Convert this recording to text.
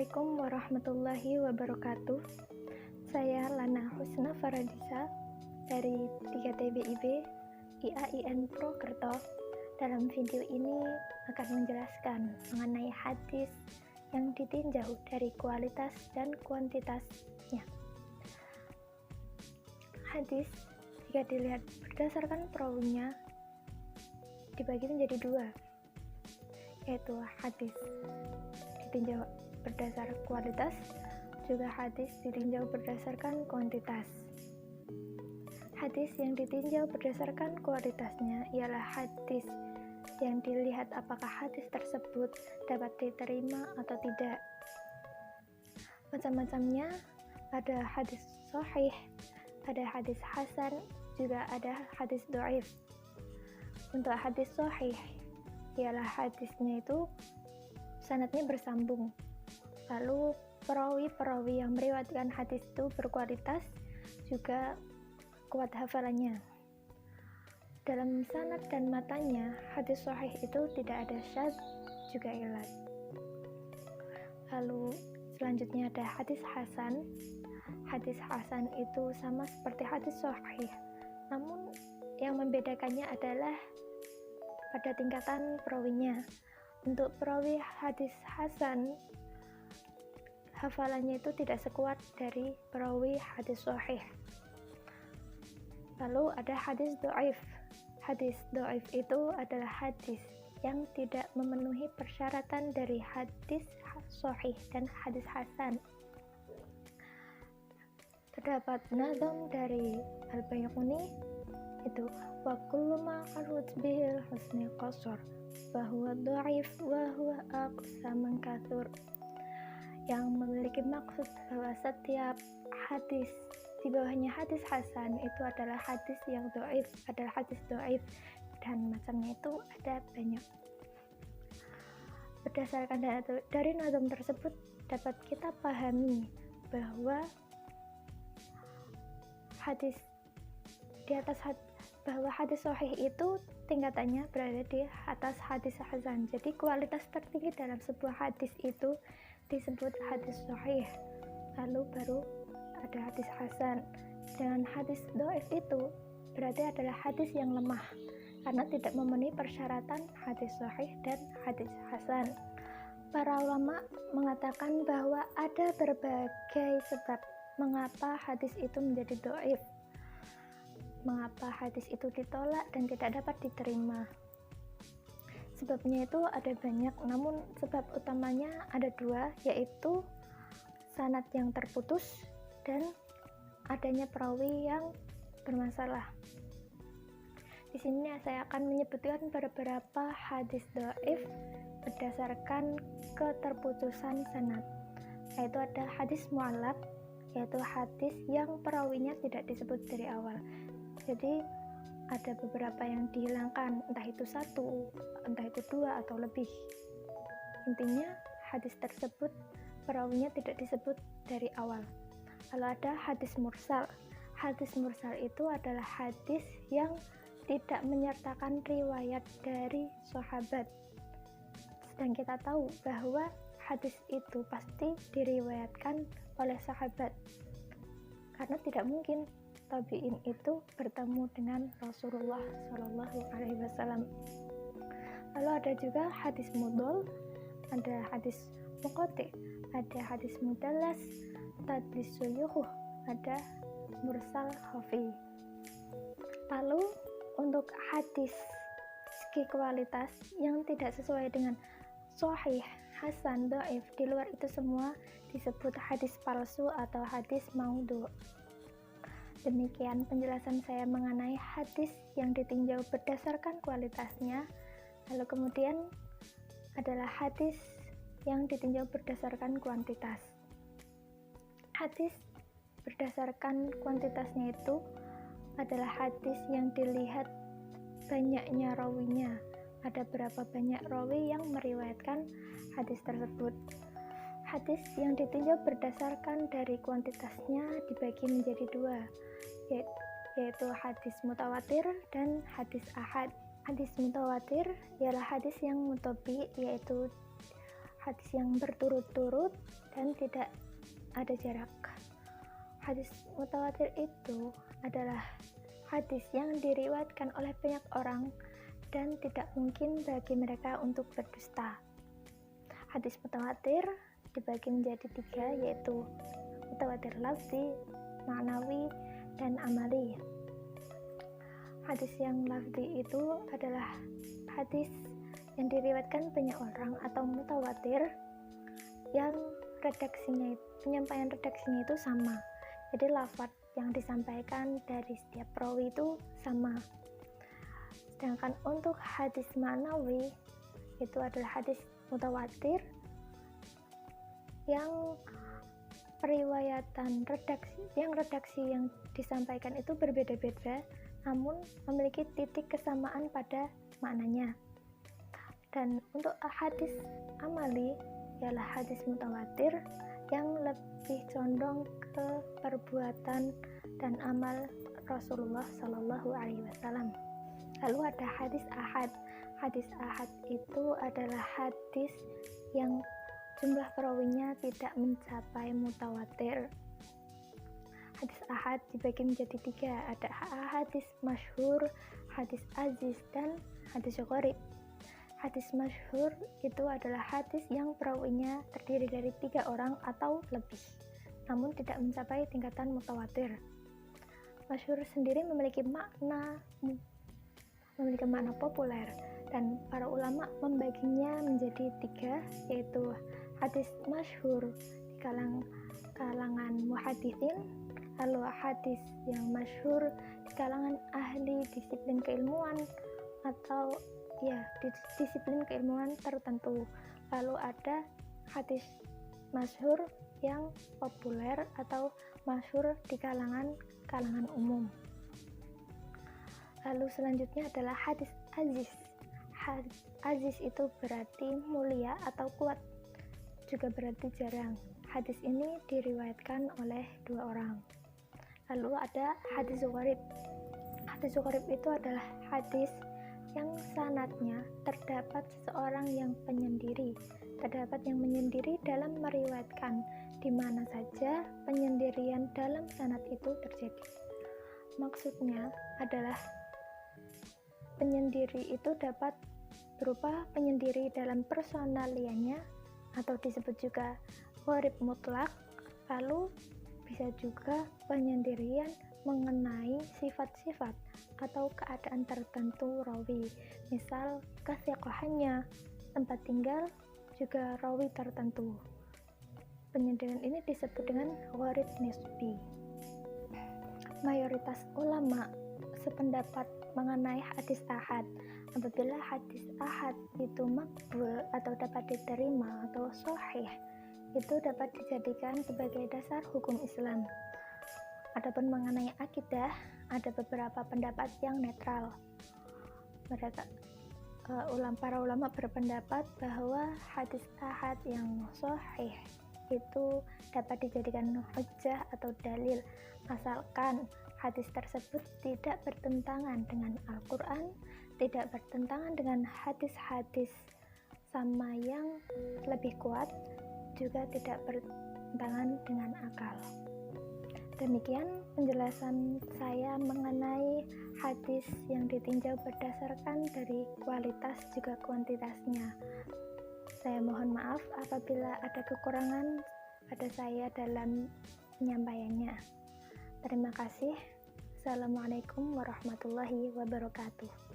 Assalamualaikum warahmatullahi wabarakatuh. Saya Lana Husna Faradisa dari 3TBIB IAIN Prokerto. Dalam video ini akan menjelaskan mengenai hadis yang ditinjau dari kualitas dan kuantitasnya. Hadis jika dilihat berdasarkan perawinya dibagi menjadi dua, yaitu hadis ditinjau berdasar kualitas, juga hadis ditinjau berdasarkan kuantitas. Hadis yang ditinjau berdasarkan kualitasnya ialah hadis yang dilihat apakah hadis tersebut dapat diterima atau tidak. Macam-macamnya, ada hadis sahih, ada hadis hasan, juga ada hadis dhaif. Untuk hadis sahih ialah hadisnya itu sanadnya bersambung, lalu perawi-perawi yang meriwayatkan hadis itu berkualitas, juga kuat hafalannya. Dalam sanad dan matanya, hadis sahih itu tidak ada syadz juga ilat. Lalu selanjutnya ada hadis hasan. Hadis hasan itu sama seperti hadis sahih, namun yang membedakannya adalah pada tingkatan perawinya. Untuk perawi hadis hasan, hafalannya itu tidak sekuat dari perawi hadis sahih. Lalu ada hadis dhaif. Hadis dhaif itu adalah hadis yang tidak memenuhi persyaratan dari hadis sahih dan hadis hasan. Terdapat nazam dari Al-Baiquni itu wa kullu ma qarut bihil husni qasar bahwa dhaif wa huwa aqsa man katsur, yang memiliki maksud bahwa setiap hadis di bawahnya hadis hasan itu adalah hadis yang dhaif, adalah hadis dhaif, dan macamnya itu ada banyak. Berdasarkan dari nazam tersebut dapat kita pahami bahwa hadis di atas bahwa hadis sahih itu tingkatannya berada di atas hadis hasan. Jadi kualitas tertinggi dalam sebuah hadis itu disebut hadis sahih, lalu baru ada hadis hasan. Dengan hadis dhaif itu berarti adalah hadis yang lemah karena tidak memenuhi persyaratan hadis sahih dan hadis hasan. Para ulama mengatakan bahwa ada berbagai sebab mengapa hadis itu menjadi dhaif, mengapa hadis itu ditolak dan tidak dapat diterima. Sebabnya itu ada banyak, namun sebab utamanya ada dua, yaitu sanad yang terputus dan adanya perawi yang bermasalah. Di sini saya akan menyebutkan beberapa hadis dhaif berdasarkan keterputusan sanad, yaitu ada hadis mu'allaq, yaitu hadis yang perawinya tidak disebut dari awal. Jadi ada beberapa yang dihilangkan, entah itu satu, entah itu dua atau lebih. Intinya hadis tersebut perawinya tidak disebut dari awal. Lalu ada hadis mursal. Hadis mursal itu adalah hadis yang tidak menyertakan riwayat dari sahabat. Sedang kita tahu bahwa hadis itu pasti diriwayatkan oleh sahabat, karena tidak mungkin tabi'in itu bertemu dengan Rasulullah Shallallahu Alaihi Wasallam. Lalu ada juga hadis mudhal, ada hadis muqati, ada hadis mudallas, tadlis suyuh, ada mursal khafi. Lalu untuk hadis segi kualitas yang tidak sesuai dengan sahih, hasan, dhaif, di luar itu semua disebut hadis palsu atau hadis maudhu'. Demikian penjelasan saya mengenai hadis yang ditinjau berdasarkan kualitasnya. Lalu kemudian adalah hadis yang ditinjau berdasarkan kuantitas. Hadis berdasarkan kuantitasnya itu adalah hadis yang dilihat banyaknya rawinya. Ada berapa banyak rawi yang meriwayatkan hadis tersebut. Hadis yang ditinjau berdasarkan dari kuantitasnya dibagi menjadi dua, yaitu hadis mutawatir dan hadis ahad. Hadis mutawatir ialah hadis yang mutabi, yaitu hadis yang berturut-turut dan tidak ada jarak. Hadis mutawatir itu adalah hadis yang diriwayatkan oleh banyak orang dan tidak mungkin bagi mereka untuk berdusta. Hadis mutawatir dibagi menjadi 3, yaitu mutawatir lafzi, ma'nawi, dan amali. Hadis yang lafzi itu adalah hadis yang diriwayatkan banyak orang atau mutawatir yang penyampaian redaksinya itu sama. Jadi lafaz yang disampaikan dari setiap perawi itu sama. Sedangkan untuk hadis ma'nawi itu adalah hadis mutawatir yang periwayatan redaksi yang disampaikan itu berbeda-beda, namun memiliki titik kesamaan pada maknanya. Dan untuk hadis amali ialah hadis mutawatir yang lebih condong ke perbuatan dan amal Rasulullah Shallallahu Alaihi Wasallam. Lalu ada hadis ahad. Hadis ahad itu adalah hadis yang jumlah perawinya tidak mencapai mutawatir. Hadis ahad dibagi menjadi 3, ada hadis masyhur, hadis aziz, dan hadis gharib. Hadis masyhur itu adalah hadis yang perawinya terdiri dari 3 orang atau lebih, namun tidak mencapai tingkatan mutawatir. Masyhur sendiri memiliki makna populer, dan para ulama membaginya menjadi 3, yaitu hadis masyhur di kalangan muhaditsin, lalu hadis yang masyhur di kalangan ahli disiplin keilmuan atau di disiplin keilmuan tertentu. Lalu ada hadis masyhur yang populer atau masyhur di kalangan umum. Lalu selanjutnya adalah hadis aziz. Hadis aziz itu berarti mulia atau kuat, juga berarti jarang. Hadis ini diriwayatkan oleh 2 orang. Lalu ada hadis gharib. Hadis gharib itu adalah hadis yang sanadnya terdapat seseorang yang menyendiri dalam meriwayatkan, di mana saja penyendirian dalam sanad itu terjadi. Maksudnya adalah penyendiri itu dapat berupa penyendiri dalam personaliannya atau disebut juga gharib mutlak, lalu bisa juga penyendirian mengenai sifat-sifat atau keadaan tertentu rawi, misal kesiqahannya, tempat tinggal, juga rawi tertentu. Penyendirian ini disebut dengan gharib nisbi. Mayoritas ulama sependapat mengenai hadis ahad. Apabila hadis ahad itu maqbul atau dapat diterima atau sahih, itu dapat dijadikan sebagai dasar hukum Islam. Adapun mengenai akidah, ada beberapa pendapat yang netral. Para ulama berpendapat bahwa hadis ahad yang sahih itu dapat dijadikan hujjah atau dalil, asalkan hadis tersebut tidak bertentangan dengan Al-Quran, tidak bertentangan dengan hadis-hadis sama yang lebih kuat, juga tidak bertentangan dengan akal. Demikian penjelasan saya mengenai hadis yang ditinjau berdasarkan dari kualitas juga kuantitasnya. Saya mohon maaf apabila ada kekurangan pada saya dalam penyampaiannya. Terima kasih. Assalamualaikum warahmatullahi wabarakatuh.